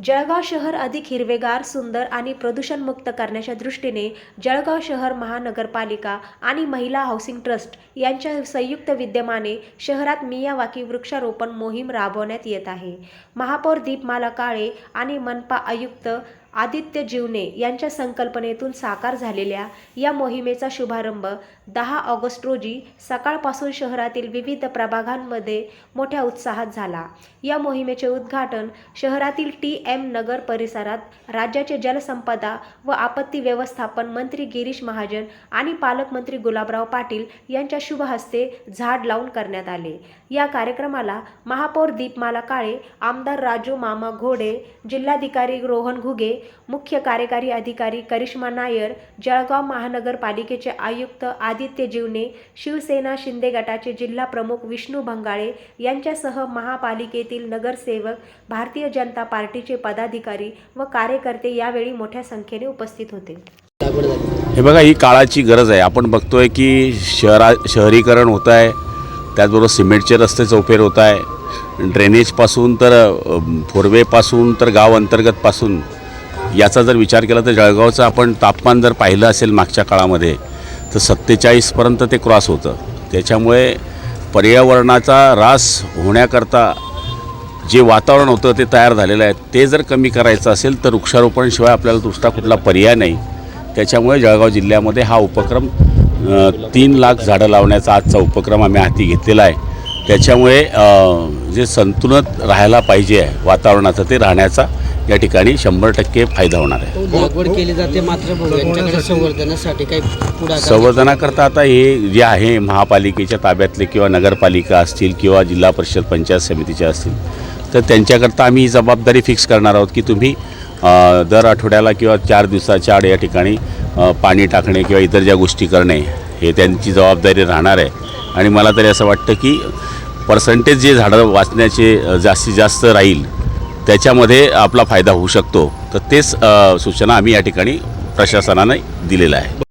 जळगाव शहर अधिक हिरवेगार, सुंदर आणि प्रदूषणमुक्त करण्याच्या दृष्टीने जळगाव शहर महानगरपालिका आणि महिला हाऊसिंग ट्रस्ट यांच्या संयुक्त विद्यमाने शहरात मियावाकी वृक्षारोपण मोहीम राबवण्यात येत आहे। महापौर दीपमाला काळे आणि मनपा आयुक्त आदित्य जीवने यांच्या संकल्पनेतून साकार झालेल्या या मोहिमेचा शुभारंभ 10 ऑगस्ट रोजी सकाळपासून शहरातील विविध प्रभागांमध्ये मोठ्या उत्साहात झाला। या मोहिमेचे उद्घाटन शहरातील TM नगर परिसरात राज्याचे जलसंपदा व आपत्ती व्यवस्थापन मंत्री गिरीश महाजन आणि पालकमंत्री गुलाबराव पाटील यांच्या शुभ हस्ते झाड लावून करण्यात आले। या कार्यक्रमाला महापौर दीपमाला काळे, आमदार राजू मामा घोडे, जिल्हाधिकारी रोहन घुगे, मुख्य कार्यकारी अधिकारी करिश्मा नायर, जळगाव महानगरपालिकेचे आयुक्त आदित्य जीवने, शिवसेना शिंदे गटाचे जिल्हा प्रमुख विष्णू भंगाळे यांच्यासह महापालिकेतील नगरसेवक, भारतीय जनता पार्टीचे पदाधिकारी व कार्यकर्ते यावेळी मोठ्या संख्येने उपस्थित होते। हे बघा, ही काळाची गरज आहे। आपण बघतोय की शहरीकरण होत आहे, त्याचबरोबर सिमेंटचे रस्ते चौफेर होत आहे, ड्रेनेजपासून तर फोरवेपासून तर गाव अंतर्गतपासून याचा जर विचार केला तर जळगावचं आपण तापमान जर पाहिलं असेल मागच्या काळामध्ये तर 47 पर्यंत ते क्रॉस होतं। त्याच्यामुळे पर्यावरणाचा ऱ्हास होण्याकरता जे वातावरण होतं ते तयार झालेलं आहे, ते जर कमी करायचं असेल तर वृक्षारोपणशिवाय आपल्याला दुसरा कुठला पर्याय नाही। त्याच्यामुळे जळगाव जिल्ह्यामध्ये हा उपक्रम 3 लाख झाडं लावण्याचा आजचा उपक्रम आम्ही हाती घेतलेला आहे। त्याच्यामुळे जे संतुलन राहायला पाहिजे आहे वातावरणाचं, ते राहण्याचा या ठिकाणी 100% फायदा होणार आहे। लागवड केली जाते, मात्र यांच्याकडे संवर्धनासाठी काही पुढाकार संवर्धनाकरता आता हे जे आहे महापालिकेच्या ताब्यातले किंवा नगरपालिका असतील किंवा जिल्हा परिषद पंचायत समितीच्या असतील तर त्यांच्याकरता आम्ही ही जबाबदारी फिक्स करणार आहोत की तुम्ही दर आठवड्याला किंवा 4 दिवसाच्या आड या ठिकाणी पाणी टाकणे किंवा इतर ज्या गोष्टी करणे हे त्यांची जबाबदारी राहणार आहे। आणि मला तरी असं वाटतं की पर्सेंटेज जे झाडं वाचण्याचे जास्तीत जास्त राहील त्याच्यामध्ये आपला फायदा होऊ शकतो, तर तेच सूचना आम्ही या ठिकाणी प्रशासनाने दिलेल्या आहे।